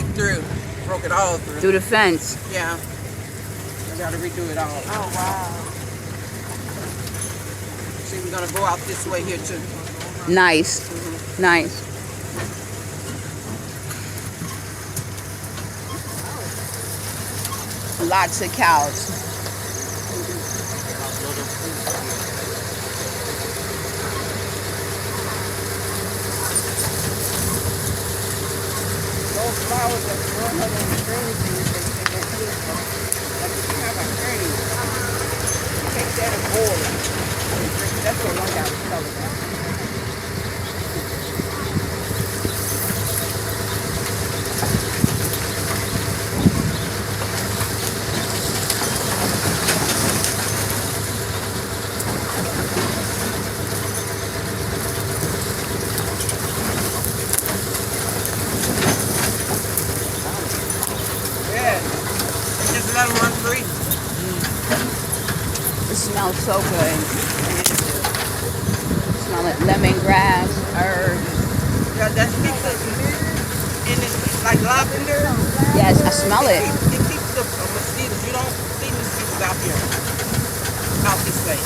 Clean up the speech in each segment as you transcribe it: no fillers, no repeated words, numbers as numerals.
break through. Broke it all through. Through the fence. Yeah. I gotta redo it all. Oh, wow. See, we're gonna go out this way here too. Nice. Nice. Lots of cows. Those flowers that grow up on the string things, they get beautiful. Like if you have a hernia, take that and boil it. That's what one guy was telling me. Just let them run free. It smells so good. Smell like lemongrass, herbs. Yeah, that's because and it's like lavender. Yes, I smell it. It keeps the mosquitoes. You don't see mosquitoes out here, out this way.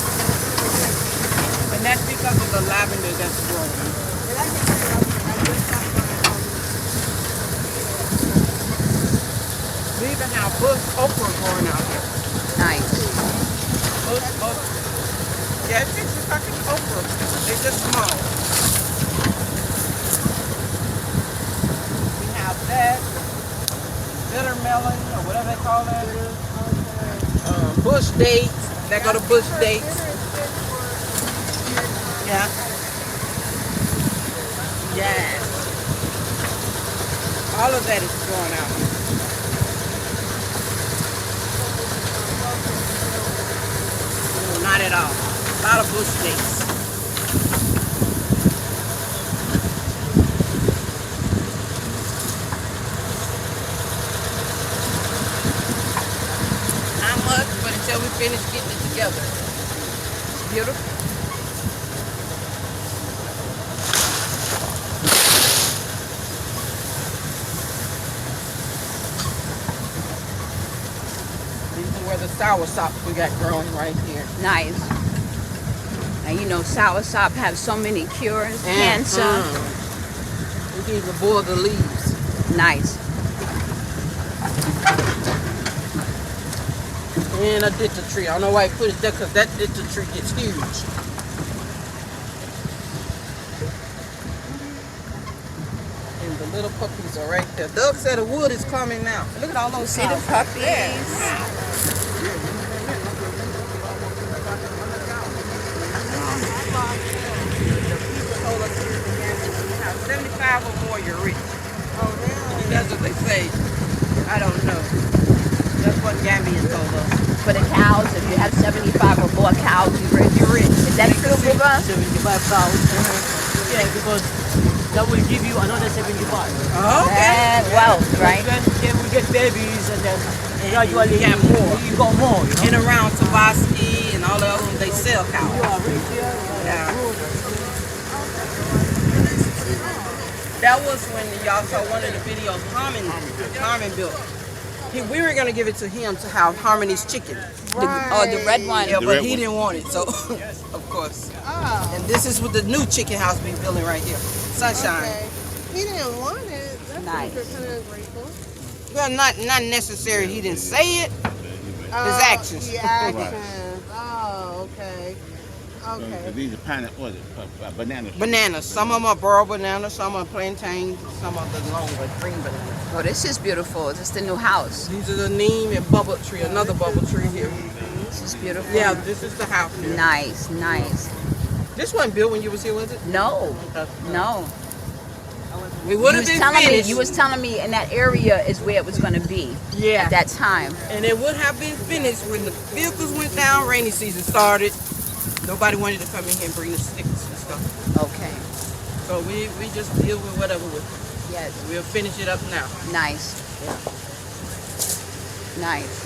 And that's because of the lavender that's growing. We even have bush okra growing out here. Nice. Bush okra. Yeah, it's just like an okra. They're just small. We have that. Bitter melon, or whatever they call that. Bush dates. They go to bush dates. Yeah. Yeah. All of that is growing out here. Not at all. A lot of bush dates. Not much, but until we finish getting it together. It's beautiful. These are where the soursop we got growing right here. Nice. And you know, soursop have so many cures. Cancer. We can even boil the leaves. Nice. And a ditcher tree. I don't know why I put it there because that ditcher tree is huge. And the little puppies are right there. Doug said the wood is coming now. Look at all those See the puppies. Told us here in Gambia, when you have 75 or more, you're rich. Oh, really? That's what they say. I don't know. That's what Gambia told us. For the cows, if you have 75 or more cows, you're rich. Is that true, Booba? 75 cows. Yeah, because that will give you another 75. Oh, okay. And wealth, right? Then we get babies and then gradually you get more. you got more, you know? And around Tabaski and all the other ones, they sell cows. You are rich here. Yeah. That was when y'all saw one of the videos Harmon built. We were going to give it to him to have Harmony's chicken. The red one. Yeah, but he didn't want it, so of course. Oh, And this is what the new chicken house we're building right here. Sunshine. okay. He didn't want it. That's Nice. kind of grateful. Well, not necessarily he didn't say it. Oh, actions. The actions. Oh, okay. Okay. These are pineapple, bananas. Bananas. Some of them are burro bananas, some are plantain, some are the longer green bananas. Oh, this is beautiful. This is the new house. These are the neem and bubble tree, another bubble tree here. This is beautiful. Yeah, this is the house here. Nice, nice. This wasn't built when you was here, was it? No, no. We would You have was been telling me. finished. You was telling me in that area is where it was going to be Yeah. at that time. And it would have been finished when the vehicles went down, rainy season started. Nobody wanted to come in here and bring the sticks and stuff. Okay. So we just deal with whatever with it. Yes. We'll finish it up now. Nice. Yeah. Nice.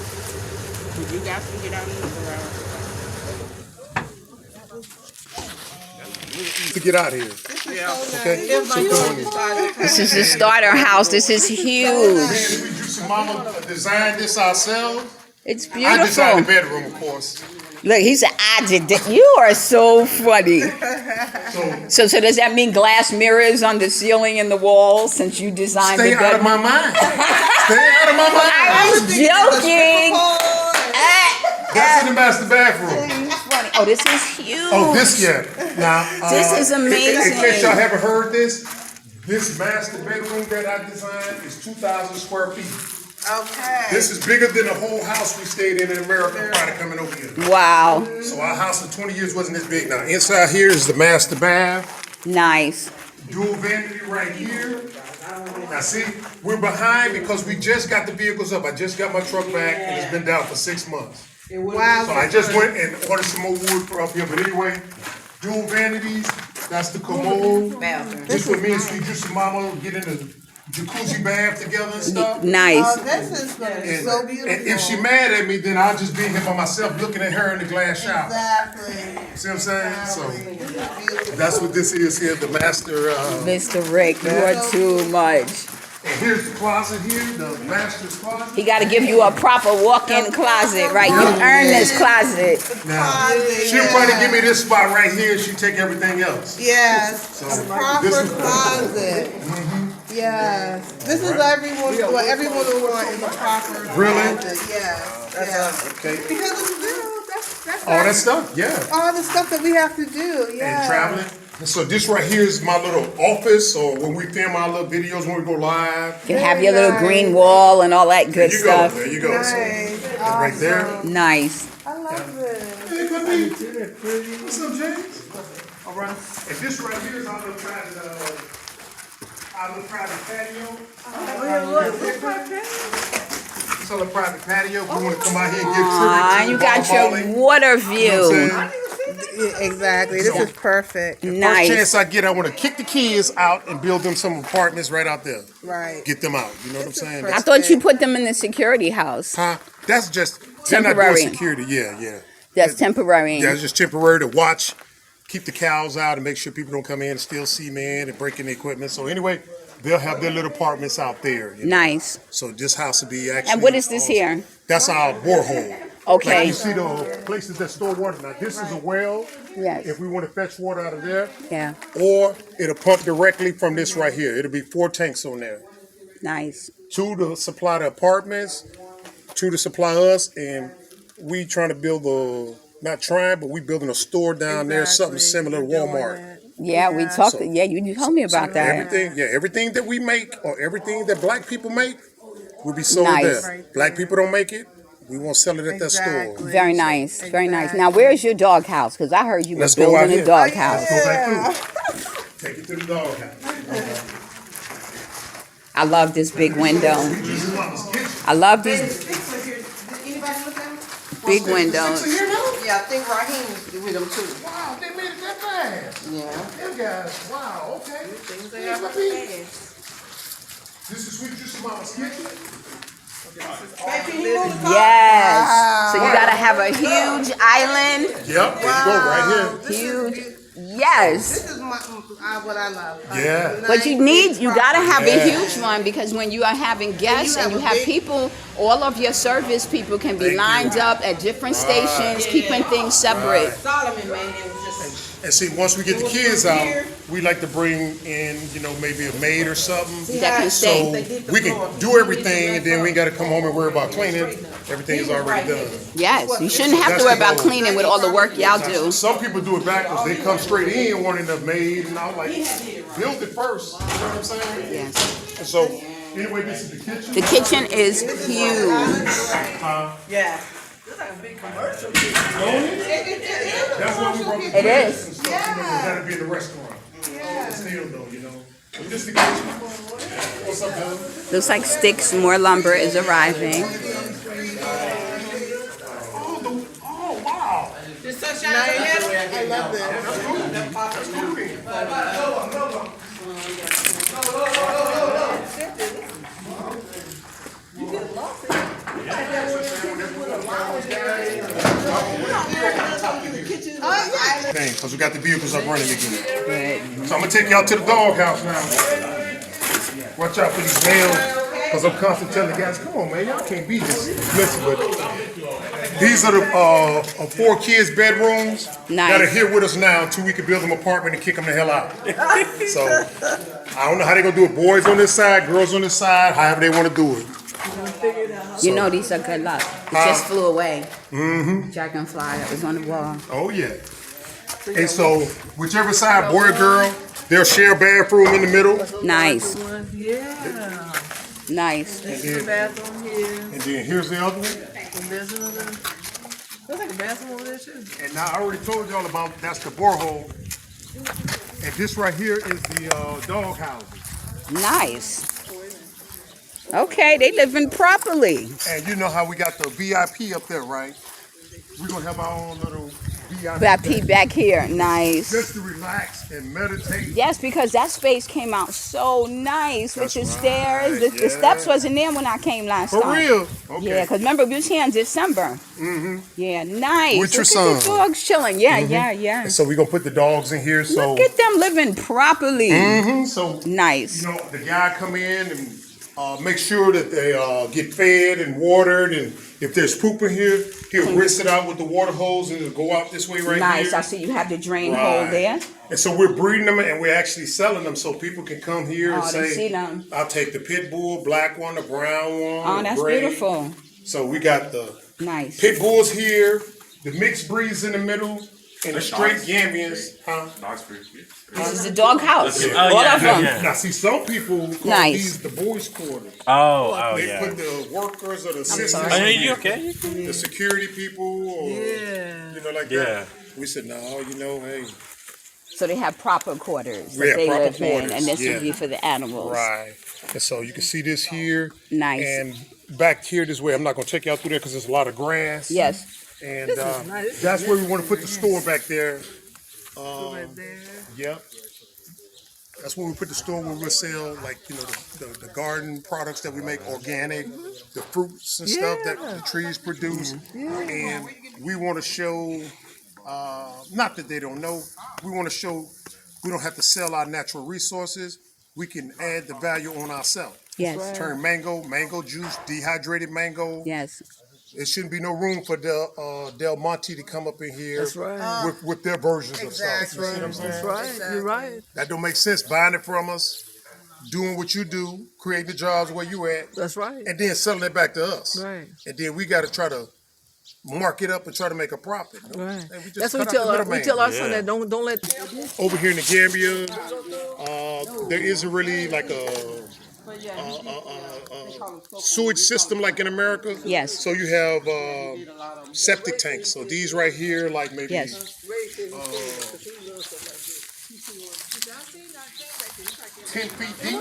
You guys can get out and look around. To get out of here. Okay. This is the starter house. This is huge. We Juicy Mama designed this ourselves. It's I designed the beautiful. bedroom, of course. Look, he said, I did that. You are so funny. So does that mean glass mirrors on the ceiling and the walls since you designed Stay the out of bedroom? my mind. Stay out of my mind. I was joking. That's in the master bathroom. He's funny. Oh, this is huge. Oh, this yeah. Now This is amazing. In case y'all haven't heard this master bedroom that I designed is 2,000 square feet. Okay. This is bigger than the whole house we stayed in America prior to coming over here. Wow. So our house in 20 years wasn't this big. Now inside here is the master bath. Nice. Dual vanity right here. Now see, we're behind because we just got the vehicles up. I just got my truck back and it's been down for 6 months. Wow. So I just went and ordered some more wood for up here. But anyway, dual vanities. That's the commode. This would mean Sweet Juicy Mama get in the jacuzzi bath together and stuff. Nice. This is gonna be And, so beautiful. and if she mad at me, then I'll just be here by myself looking at her in the glass shower. Exactly. See what I'm saying? So that's what this is here, the master. Mr. Rick, you are too much. And here's the closet here, the master's closet. He got to give you a proper walk-in closet, right? You earn this closet. Now, she'll probably give me this spot right here. She take everything else. Yes. So, A proper this is- closet. Yes. This is what everyone will want is a proper Really? closet. Yes. Yes. Okay. Because it's, that's All that stuff, yeah. all the stuff that we have to do. Yeah. And traveling. And so this right here is my little office, or when we film our little videos when we go live. You have your little green wall and all that good There you go. stuff. There you go. So, Nice. that's right there. Nice. I love this. Hey, Cookie. What's up, James? All right. And this right here is our little private patio. It's our little private patio. If we want to come out here and give Aw, tribute to you got Bob your Marley, water you know what view. I'm saying? Exactly. This is perfect. First Nice. chance I get, I want to kick the kids out and build them some apartments right out there. Right. Get them out. You know what I'm saying? I thought you put them in the security house. Huh? That's just they're not Temporary. doing security. Yeah. That's temporary. Yeah, it's just temporary to watch, keep the cows out, and make sure people don't come in and steal cement and break in the equipment. So anyway, they'll have their little apartments out there. You know? Nice. So this house will be actually. And what is this awesome. here? That's our borehole. Okay. Like you see the places that store water. Now this is a well. Yes. If we want to fetch water out of there, Yeah. or it'll pump directly from this right here. It'll be 4 tanks on there. Nice. 2 to supply the apartments, 2 to supply us, and we trying to build not trying, but we building a store down there, something similar to Walmart. Yeah, we talked. So- Yeah, you told me about that. Everything that we make or everything that black people make will be sold Nice. there. Black people don't make it, we won't sell it at that store. Exactly. Very nice. Very nice. Now, where's your doghouse? Because I heard you were Let's go out building a here. doghouse. Go back through. Take it to the doghouse. I love this big window. I love these Anybody look at them? big windows. Yeah, I think Raheem's with them too. Wow, they made it that fast. Yeah. Them guys, wow, okay. They have a page. This is Sweet Juicy Mama's kitchen. Yes. So you gotta have a huge island. Yep, there you go, right Huge. Yes. This is what I love. Yeah. But you gotta have a Yeah. huge one because when you are having guests and you have people, all of your service people can be Thank lined you. up at different stations, keeping things separate. Solomon, man, it was just. And see, once we get the kids out, we like to bring in, maybe a maid or something. That can So stay. we can do everything and then we ain't gotta come home and worry about cleaning. Everything is already done. Yes, you shouldn't have to worry about cleaning with all the work y'all do. Some people do it backwards. They come straight in wanting a maid and I'm like, build it first. You know what I'm saying? Yes. And so, anyway, this is the kitchen. The kitchen is huge. Yeah. That's why we brought the It is. and stuff. It's gotta be in the restaurant. Still though, But this the kitchen. What's up, man? Looks like sticks, more lumber is arriving. Oh, wow. I love this. Thing. everything because we got the vehicles up running again. Good. So I'm gonna take y'all to the doghouse now. Watch out for these nails, because I'm constantly telling the guys, come on, man, y'all can't be this messy. But these are the 4 kids' bedrooms Nice. that are here with us now until we can build them an apartment and kick them the hell out. So I don't know how they're gonna do it. Boys on this side, girls on this side, however they want to do it. You know these are good luck. It just flew away. Dragonfly that was on the wall. Oh yeah. And so whichever side, boy or girl, they'll share a bathroom in the middle. Nice. Yeah. Nice. There's a bathroom here. And then here's the other one. And there's another. Looks like a bathroom over there too. And now I already told y'all about that's the borehole. And this right here is the dog houses. Nice. Okay, they living properly. And you know how we got the VIP up there, right? We're gonna have our own little VIP. VIP back here. Nice. Just to relax and meditate. Yes, because that space came out so nice with That's your right, stairs. The steps wasn't there when I came last For time. real? Okay. Yeah, because remember we was here in December. Yeah, nice. With your Look at the son. dogs chilling. Yeah, yeah. And so we're gonna put the dogs in here. So Look at them living properly. so Nice. you know, the guy come in and make sure that they get fed and watered, and if there's poop in here, he'll rinse it out with the water hose and it'll go out this way right Nice. here. I see you have the drain hole Right. there. And so we're breeding them and we're actually selling them so people can come here and Oh, they say, see them. I'll take the pit bull, black one, the brown one. Oh, the that's gray. beautiful. So we got the Nice. pit bulls here, the mixed breeds in the middle, and the straight Gambians. Huh? This is the dog house. Yeah. All of them. Now see, some people call Nice. these the boys' quarters. Oh, They yeah. put the workers or the assistants, Oh, yeah, you okay? the security people, or you know, like Yeah. that. We said, no, you know, hey, So they have proper quarters Yeah, that they proper live in, quarters, and this yeah. would be for the animals. right. And so you can see this here, Nice. and back here this way. I'm not gonna take y'all through there because there's a lot of grass. Yes. And that's where we want to put the store back there. Right there. Yep. That's where we put the store where we'll sell, like, you know, the garden products that we make organic, the fruits and stuff that the trees produce. And we want to show, not that they don't know, we want to show we don't have to sell our natural resources. We can add the value on ourselves. Yes. Turn mango juice, dehydrated mango. Yes. There shouldn't be no room for Del Monte to come up in here That's right. with their versions of stuff. Exactly. You see what I'm saying? That's right. You're right. That don't make sense. Buying it from us, doing what you do, creating the jobs where you at, That's right. and then selling it back to us. Right. And then we got to try to mark it up and try to make a profit. Right. And we just That's what we cut out tell the our middleman. son that don't let. Over here in the Gambia, there isn't really like a sewage system like in America. Yes. So you have septic tanks. So these right here, like maybe Yes. 10 feet deep.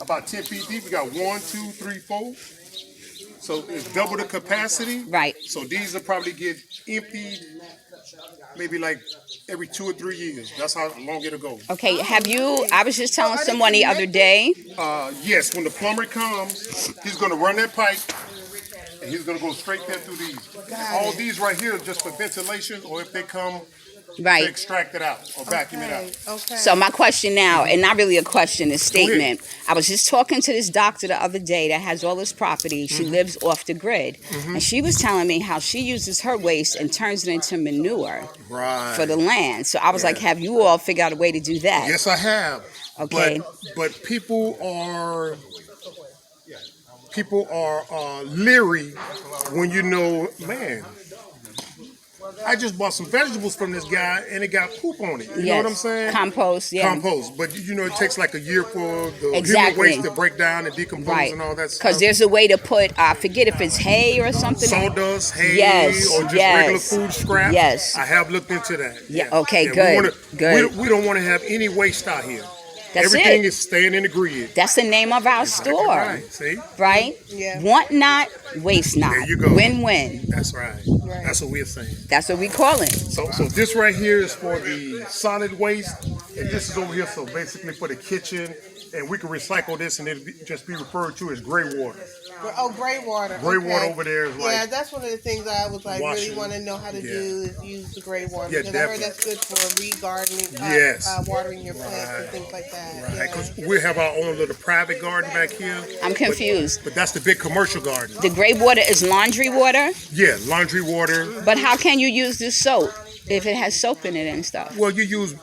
About 10 feet deep. We got 1, 2, 3, 4. So it's double the capacity. Right. So these will probably get emptied maybe like every 2 or 3 years. That's how long it'll go. Okay. Have you? I was just telling someone the other day. Yes, when the plumber comes, he's going to run that pipe and he's going to go straight there through these. All these right here are just for ventilation, or if they come, to Right. extract it out or vacuum it out. Okay. So my question now, and not really a question, a statement. I was just talking to this doctor the other day that has all this property. She lives off the grid, and she was telling me how she uses her waste and turns it into manure Right. for the land. So I was like, have you all figured out a way to do that? Yes, I have. Okay. But people are leery when you know, man, I just bought some vegetables from this guy and it got poop on it. You know what I'm saying? Compost, yeah. Compost. But you know, it takes like a year for the Exactly. human waste to break down and decompose Right. and all that stuff. Because there's a way to put, I forget if it's hay or something. Sawdust, hay, Yes, or just yes. regular food scrap. Yes. I have looked into that. Yeah, okay, we good, wanna- good. We don't want to have any waste out here. That's Everything it. is staying in the grid. That's the name of our store, Right. See? right? Yeah. Want not, waste not. There you go. Win-win. That's right. Right. That's what we're saying. That's what we call it. So this right here is for the solid waste, and this is over here, so basically for the kitchen, and we can recycle this, and it'll just be referred to as gray water. Oh, gray water. Gray okay. water over there is like Yeah, that's one of the things I was like really washing. want to know how to do is use the gray water. Yeah, because I heard definitely. that's good for re-gardening, Yes. watering your plants and things like that. right, Yeah. because we have our own little private garden back here. I'm confused. But that's the big commercial garden. The gray water is laundry water, Yeah, laundry water. but how can you use this soap if it has soap in it and stuff? Well, you use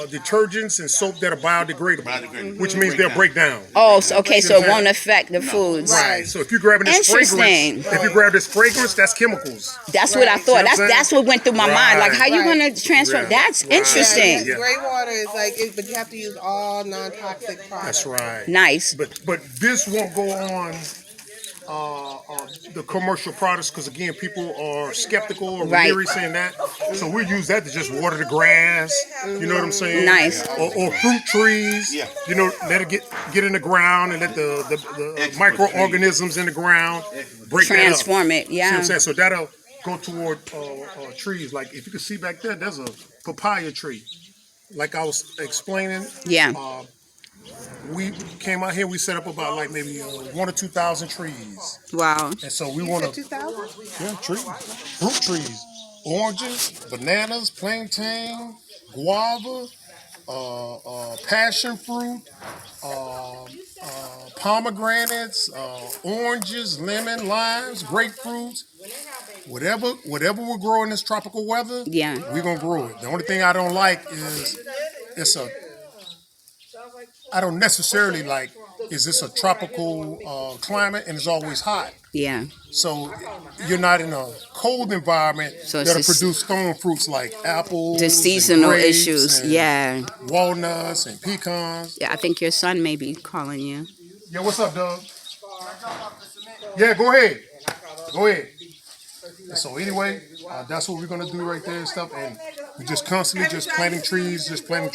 detergents and soap that are biodegradable, Biodegradable. which means they'll break down. Oh, so, okay, so it won't affect the foods. Right. So if you're grabbing this Interesting. fragrance, if you grab this fragrance, that's chemicals. That's what I thought. See what I'm That's what went through my mind. Like, how you Right. gonna transfer? Yeah. That's Right. interesting. Yeah. Gray water is like, but you have to use all non-toxic products. That's right. Nice. But this won't go on the commercial products because again, people are skeptical or Right. leery saying that. So we use that to just water the grass. You know what I'm saying? Nice. Or fruit trees. Yeah. You know, let it get in the ground and let the microorganisms in the ground break Transform it. that up. See what Yeah. I'm saying? So that'll go toward trees. Like if you can see back there, there's a papaya tree. Like I was explaining. Yeah. We came out here. We set up about like maybe 1,000 or 2,000 trees, Wow. and so we want to 2000? trees, fruit trees, oranges, bananas, plantain, guava, passion fruit, pomegranates, oranges, lemon, limes, grapefruits. Whatever we're growing this tropical weather, Yeah. we're gonna grow it. The only thing I don't like is I don't necessarily like is this a tropical climate and it's always hot. Yeah. So you're not in a cold environment So it's that'll just produce stone fruits like apples, the and seasonal grapes issues. and Yeah. walnuts and pecans. Yeah. I think your son may be calling you. Yeah, what's up, Doug? Yeah, go ahead. Go ahead. So anyway, that's what we're gonna do right there and stuff, and we just constantly just planting trees, planting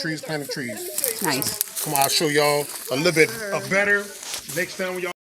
trees. Nice. Come on, I'll show y'all a little bit of better next time when y'all.